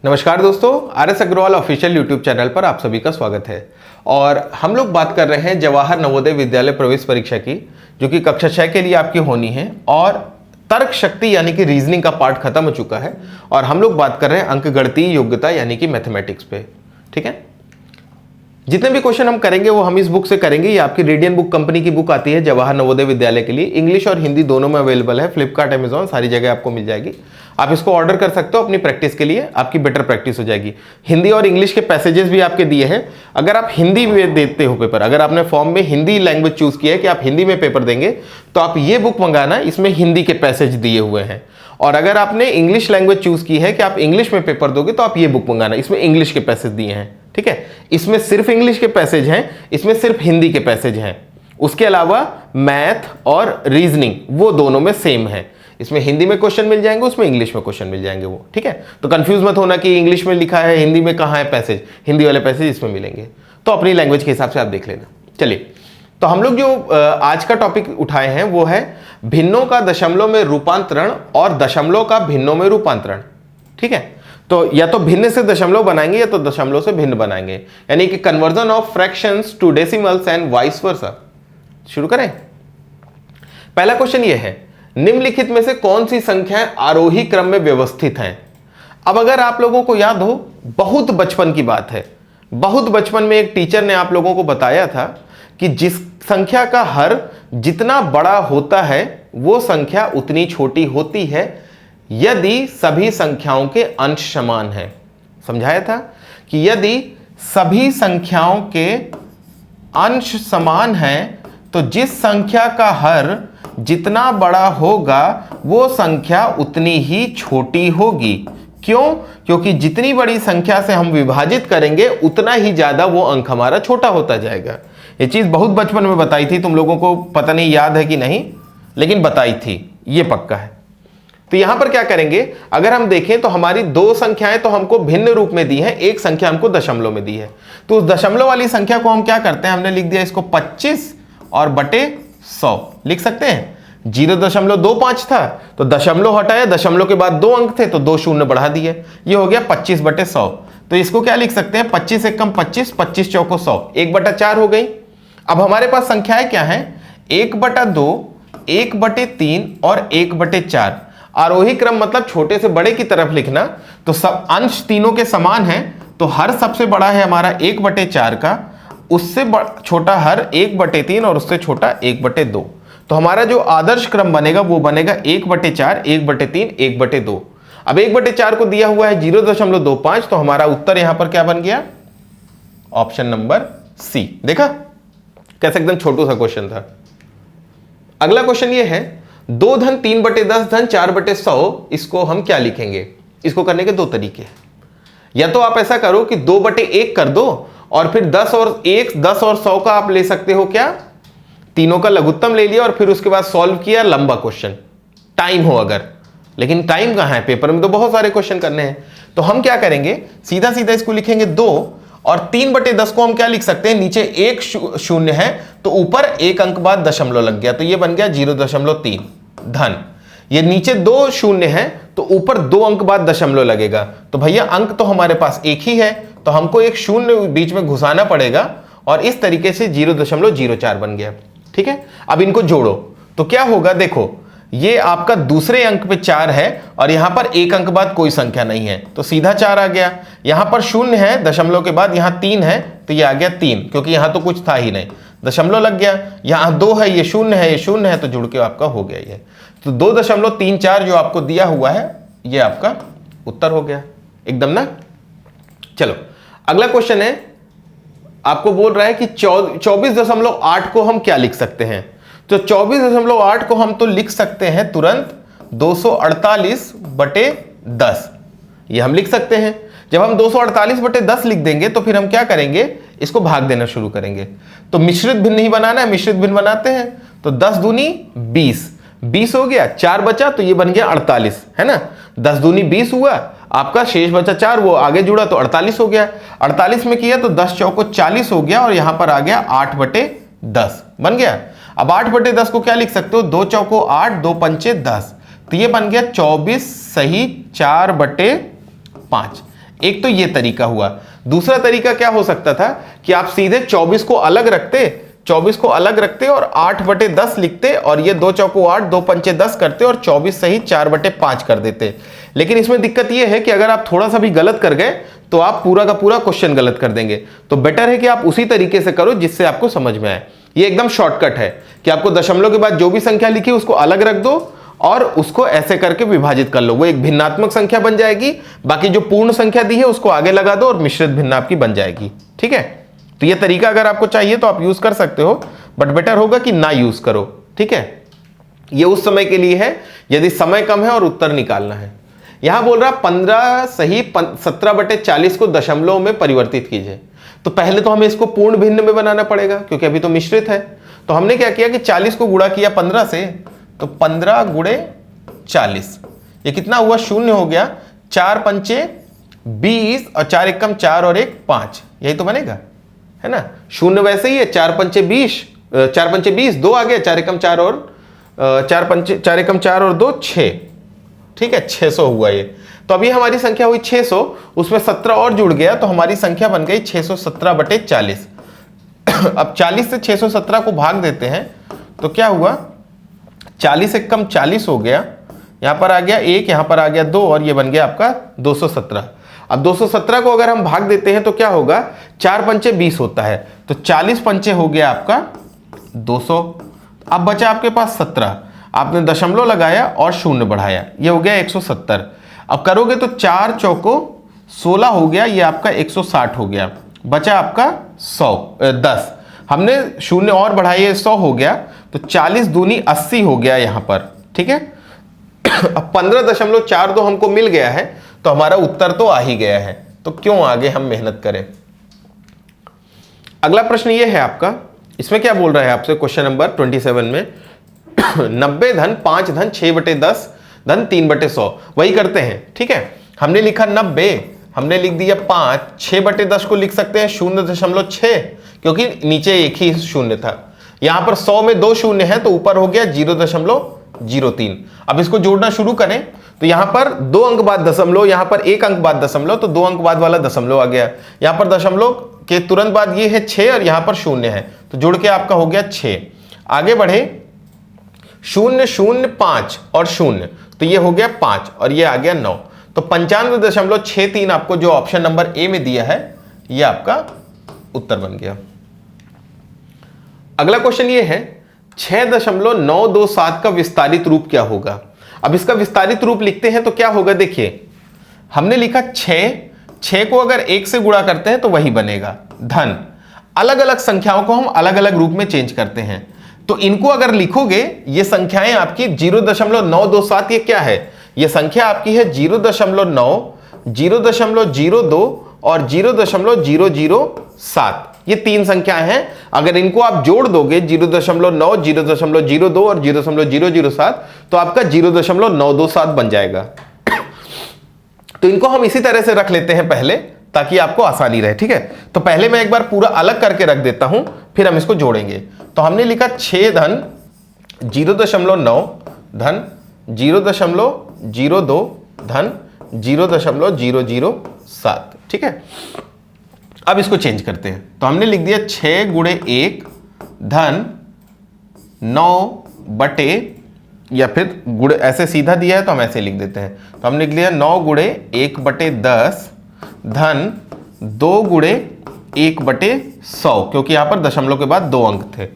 नमस्कार दोस्तों, R S. Agarwal official YouTube channel पर आप सभी का स्वागत है। और हम लोग बात कर रहे हैं जवाहर नवोदय विद्यालय प्रवेश परीक्षा की, जो कि कक्षा 6 के लिए आपकी होनी है। और तर्क शक्ति यानी कि रीजनिंग का पार्ट खत्म हो चुका है और हम लोग बात कर रहे हैं अंकगणितीय योग्यता यानी कि मैथमेटिक्स पे। ठीक है, जितने भी क्वेश्चन हम करेंगे वो हम इस बुक से करेंगे। ये आपकी रेडियन बुक कंपनी की बुक आती है जवाहर नवोदय विद्यालय के लिए, इंग्लिश और हिंदी दोनों में अवेलेबल है। फ्लिपकार्ट, अमेजॉन, सारी जगह आपको मिल जाएगी। आप इसको ऑर्डर कर सकते हो अपनी प्रैक्टिस के लिए, आपकी बेटर प्रैक्टिस हो जाएगी। हिंदी और इंग्लिश के पैसेजेस भी आपके दिए हैं। अगर आप हिंदी में देते हो पेपर, अगर आपने फॉर्म में हिंदी लैंग्वेज चूज किया है कि आप हिंदी में पेपर देंगे, तो आप ये बुक मंगाना, इसमें हिंदी के पैसेज दिए हुए हैं। और अगर आपने इंग्लिश लैंग्वेज चूज की है कि आप इंग्लिश में पेपर दोगे, तो आप ये बुक मंगाना, इसमें इंग्लिश के पैसेज दिए हैं। ठीक है, इसमें सिर्फ इंग्लिश के पैसेज हैं, इसमें सिर्फ हिंदी के पैसेज हैं। उसके अलावा मैथ और रीजनिंग वो दोनों में सेम है। इसमें हिंदी में क्वेश्चन मिल जाएंगे, उसमें इंग्लिश में क्वेश्चन मिल जाएंगे वो। ठीक है, तो कंफ्यूज मत होना कि इंग्लिश में लिखा है, हिंदी में कहाँ है पैसेज। हिंदी वाले पैसेज इसमें मिलेंगे, तो अपनी लैंग्वेज के हिसाब से आप देख लेना। चलिए, तो हम लोग जो आज का टॉपिक उठाए हैं वो है भिन्नों का दशमलव में रूपांतरण और दशमलव का भिन्नों में रूपांतरण। ठीक है, तो या तो भिन्न से दशमलव बनाएंगे या तो दशमलव से भिन्न बनाएंगे, यानी कि conversion of fractions to decimals and vice versa. शुरू करें। पहला क्वेश्चन ये है, निम्नलिखित में से कौन सी संख्याएं आरोही क्रम में व्यवस्थित हैं। अब अगर आप लोगों को याद हो, बहुत बचपन की बात है, बहुत बचपन में एक टीचर ने आप लोगों को बताया था कि जिस संख्या का हर जितना बड़ा होता है वो संख्या उतनी छोटी होती है यदि सभी संख्याओं के अंश समान हैं। समझाया था कि यदि सभी संख्याओं के अंश समान हैं तो जिस संख्या का हर जितना बड़ा होगा वो संख्या उतनी ही छोटी होगी। क्यों? क्योंकि जितनी बड़ी संख्या से हम विभाजित करेंगे उतना ही ज्यादा वो अंक हमारा छोटा होता जाएगा। ये चीज बहुत बचपन में बताई थी, तुम लोगों को पता नहीं याद है कि नहीं, लेकिन बताई थी, ये पक्का है। तो यहां पर क्या करेंगे, अगर हम देखें तो हमारी दो संख्याएं तो हमको भिन्न रूप में दी है, एक संख्या हमको दशमलव में दी है। तो उस दशमलव वाली संख्या को हम क्या करते हैं, हमने लिख दिया इसको 25 और बटे 100 लिख सकते हैं। 0.25 था तो दशमलव हटाया, दशमलव के बाद 2 अंक थे तो 2 शून्य बढ़ा दिए, ये हो गया 25 बटे 100। तो इसको क्या लिख सकते हैं, 25 एक कम 25, 25 चौको 100, 1/4 हो गई। अब हमारे पास संख्याएं क्या है, 1/2, 1/3 और 1/4। आरोही क्रम मतलब छोटे से बड़े की तरफ लिखना, तो सब अंश तीनों के समान हैं, तो हर सबसे बड़ा है हमारा 1/4 का, उससे छोटा हर 1/3 और उससे छोटा 1/2। तो हमारा जो आदर्श क्रम बनेगा वो बनेगा 1/4, 1/3, 1/2। अब 1/4 को दिया हुआ है 0.25, तो हमारा उत्तर यहां पर क्या बन गया, ऑप्शन नंबर सी। देखा कैसे एकदम छोटू सा क्वेश्चन था। अगला क्वेश्चन ये है, 2 धन 3/10 धन 4/100, इसको हम क्या लिखेंगे। इसको करने के दो तरीके हैं। या तो आप ऐसा करो कि 2/1 कर दो और फिर 10 और 1, 10 और 100 का आप ले सकते हो, क्या तीनों का लघुत्तम ले लिया और फिर उसके बाद सॉल्व किया लंबा क्वेश्चन, टाइम हो अगर। लेकिन टाइम कहां है, पेपर में तो बहुत सारे क्वेश्चन करने हैं। तो हम क्या करेंगे, सीधा सीधा इसको लिखेंगे 2 और 3/10 को हम क्या लिख सकते हैं, नीचे एक शून्य है तो ऊपर एक अंक बाद दशमलव लग गया, तो ये बन गया 0.3 धन, ये नीचे 2 शून्य है तो ऊपर 2 अंक बाद दशमलव लगेगा। तो भैया अंक तो हमारे पास एक ही है, तो हमको एक शून्य बीच में घुसाना पड़ेगा और इस तरीके से 0.04 बन गया। ठीक है, अब इनको जोड़ो तो क्या होगा, देखो ये आपका दूसरे अंक पे 4 है और यहां पर एक अंक बाद कोई संख्या नहीं है तो सीधा 4 आ गया। यहां पर शून्य है दशमलव के बाद, यहां 3 है तो ये आ गया 3, क्योंकि यहां तो कुछ था ही नहीं, दशमलव लग गया। यहां 2 है, ये शून्य है, ये शून्य है, तो जुड़ के आपका हो गया ये। तो 2.34 जो आपको दिया हुआ है ये आपका उत्तर हो गया एकदम ना। चलो अगला क्वेश्चन है, आपको बोल रहा है कि 24.8 को हम क्या लिख सकते हैं। तो 24.8 को हम तो लिख सकते हैं तुरंत 248/10, ये हम लिख सकते हैं। जब हम 248/10 लिख देंगे तो फिर हम क्या करेंगे, इसको भाग देना शुरू करेंगे। तो मिश्रित भिन्न ही बनाना है, मिश्रित भिन्न बनाते हैं। तो 10 दूनी 20, 20 हो गया, 4 बचा तो ये बन गया 48, है ना। 10 दूनी 20 हुआ, आपका शेष बचा 4, वो आगे जुड़ा तो 48 हो गया। 48 में किया तो 10 चौको 40 हो गया और यहां पर आ गया 8/10 बन गया। अब 8/10 को क्या लिख सकते हो, 2 चौको 8, 2 पंचे 10, तो ये बन गया 24 सही 4/5। एक तो ये तरीका हुआ। दूसरा तरीका क्या हो सकता था कि आप सीधे 24 को अलग रखते और 8/10 लिखते और ये 2 चौको 8 2 पंचे 10 करते और 24 सही 4/5 कर देते। लेकिन इसमें दिक्कत ये है कि अगर आप थोड़ा सा भी गलत कर गए तो आप पूरा का पूरा क्वेश्चन गलत कर देंगे। तो बेटर है कि आप उसी तरीके से करो जिससे आपको समझ में आए। ये एकदम शॉर्टकट है कि आपको दशमलव के बाद जो भी संख्या लिखी उसको अलग रख दो और उसको ऐसे करके विभाजित कर लो, वो एक भिन्नात्मक संख्या बन जाएगी। बाकी जो पूर्ण संख्या दी है उसको आगे लगा दो और मिश्रित भिन्न आपकी बन जाएगी। ठीक है, तो ये तरीका अगर आपको चाहिए तो आप यूज कर सकते हो, बट बेटर होगा कि ना यूज करो। ठीक है, ये उस समय के लिए है यदि समय कम है और उत्तर निकालना है। यहां बोल रहा 15 सही 17/40 को दशमलव में परिवर्तित कीजिए। तो पहले तो हमें इसको पूर्ण भिन्न में बनाना पड़ेगा क्योंकि अभी तो मिश्रित है। तो हमने क्या किया कि 40 को गुणा किया 15 से, तो 15 गुणे 40 ये कितना हुआ, 0 हो गया। 4 पंचे 20 और 4 एकम 4 और 1 5, यही तो बनेगा, है ना। 0 वैसे ही है, 4 पंचे 20 2 आ गया, 4 एकम 4 और 4 एकम 4 और 2 6। ठीक है, 600 हुआ ये। तो अभी हमारी संख्या हुई 600, उसमें 17 और जुड़ गया तो हमारी संख्या बन गई 617/40। अब 40 से 617 को भाग देते हैं तो क्या हुआ, 40 एकम 40 हो गया, यहां पर आ गया 1, यहां पर आ गया 2 और ये बन गया आपका 217। अब 217 को अगर हम भाग देते हैं तो क्या होगा, 4 पंचे 20 होता है, तो 40 पंचे हो गया आपका 200। अब बचा आपके पास 17, आपने दशमलव लगाया और 0 बढ़ाया, ये हो गया 170। अब करोगे तो 4 चौको 16 हो गया, ये आपका 160 हो गया। बचा आपका 10, हमने 0 और बढ़ाइए 100 हो गया, तो 40 दूनी 80 हो गया यहां पर। ठीक है, अब 15.42 हमको मिल गया है तो हमारा उत्तर तो आ ही गया है, तो क्यों आगे हम मेहनत करें। अगला प्रश्न ये है आपका, इसमें क्या बोल रहा है आपसे क्वेश्चन नंबर 27 में 90 धन 5 धन 6/10 धन 3/100, वही करते हैं। ठीक है, हमने लिखा 90, हमने लिख दिया 5, 6/10 को लिख सकते हैं 0.6 क्योंकि नीचे एक ही 0 था। यहां पर 100 में 2 शून्य है तो ऊपर हो गया 0.03। अब इसको जोड़ना शुरू करें तो यहां पर 2 अंक बाद दशमलव, यहां पर 1 अंक बाद दशमलव, तो 2 अंक बाद वाला दशमलव आ गया। यहां पर दशमलव के तुरंत बाद ये है 6 और यहां पर 0 है, तो जुड़ के आपका हो गया 6। आगे बढ़े 0 0 5 और 0, तो ये हो गया 5 और ये आ गया 9, तो 95.63 आपको जो ऑप्शन नंबर ए में दिया है ये आपका उत्तर बन गया। अगला क्वेश्चन ये है 6.927 का विस्तारित रूप क्या होगा। अब इसका विस्तारित रूप लिखते हैं तो क्या होगा, देखिए हमने लिखा 6 को अगर 1 से गुणा करते हैं तो वही बनेगा धन। अलग अलग संख्याओं को हम अलग अलग रूप में चेंज करते हैं, तो इनको अगर लिखोगे ये संख्याएं आपकी 0.927, ये क्या है, ये संख्या आपकी है 0.9, 0.02 और 0.007। ये 3 संख्याएं हैं। अगर इनको आप जोड़ दोगे 0.9, 0.02 और 0.007 तो आपका 0.927 बन जाएगा। तो इनको हम इसी तरह से रख लेते हैं पहले ताकि आपको आसानी रहे। ठीक है, तो पहले मैं एक बार पूरा अलग करके रख देता हूं, फिर हम इसको जोड़ेंगे। तो हमने लिखा 6 धन 0.9 धन 0.02 धन 0.007। ठीक है, अब इसको चेंज करते हैं तो हमने लिख दिया 6 गुणे 1 धन 9 बटे, या फिर गुणे ऐसे सीधा दिया है तो हम ऐसे लिख देते हैं, तो हमने लिख लिया 9 गुणे 1/10 धन 2 गुणे 1/100, क्योंकि यहां पर दशमलव के बाद 2 अंक थे।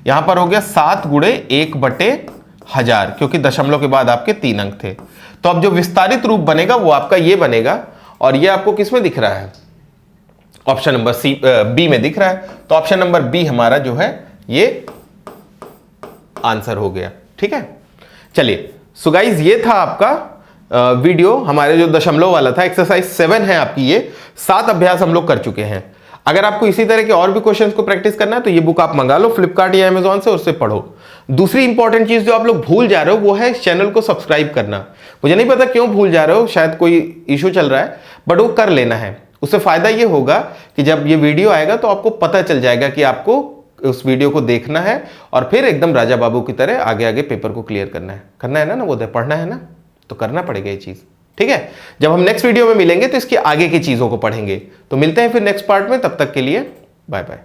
यहां पर हो गया 7 गुणे 1/1000 क्योंकि दशमलव के बाद आपके 3 अंक थे। तो अब जो विस्तारित रूप बनेगा वो आपका ये बनेगा, और ये आपको किस में दिख रहा है, ऑप्शन नंबर बी में दिख रहा है। तो ऑप्शन नंबर बी हमारा जो है ये आंसर हो गया। ठीक है, चलिए सो गाइस ये था आपका वीडियो, हमारे जो दशमलव वाला था। एक्सरसाइज 7 है आपकी, ये 7 अभ्यास हम लोग कर चुके हैं। अगर आपको इसी तरह के और भी क्वेश्चंस को प्रैक्टिस करना है तो ये बुक आप मंगा लो फ्लिपकार्ट या अमेजॉन से, उससे पढ़ो। दूसरी इंपॉर्टेंट चीज जो आप लोग भूल जा रहे हो वो है इस चैनल को सब्सक्राइब करना। मुझे नहीं पता क्यों भूल जा रहे हो, शायद कोई इशू चल रहा है, बट वो कर लेना है। उससे फायदा ये होगा कि जब ये वीडियो आएगा तो आपको पता चल जाएगा कि आपको उस वीडियो को देखना है और फिर एकदम राजा बाबू की तरह आगे आगे पेपर को क्लियर करना है ना, वो पढ़ना है ना, तो करना पड़ेगा ये चीज। ठीक है, जब हम नेक्स्ट वीडियो में मिलेंगे तो इसकी आगे की चीजों को पढ़ेंगे। तो मिलते हैं फिर नेक्स्ट पार्ट में, तब तक के लिए बाय बाय।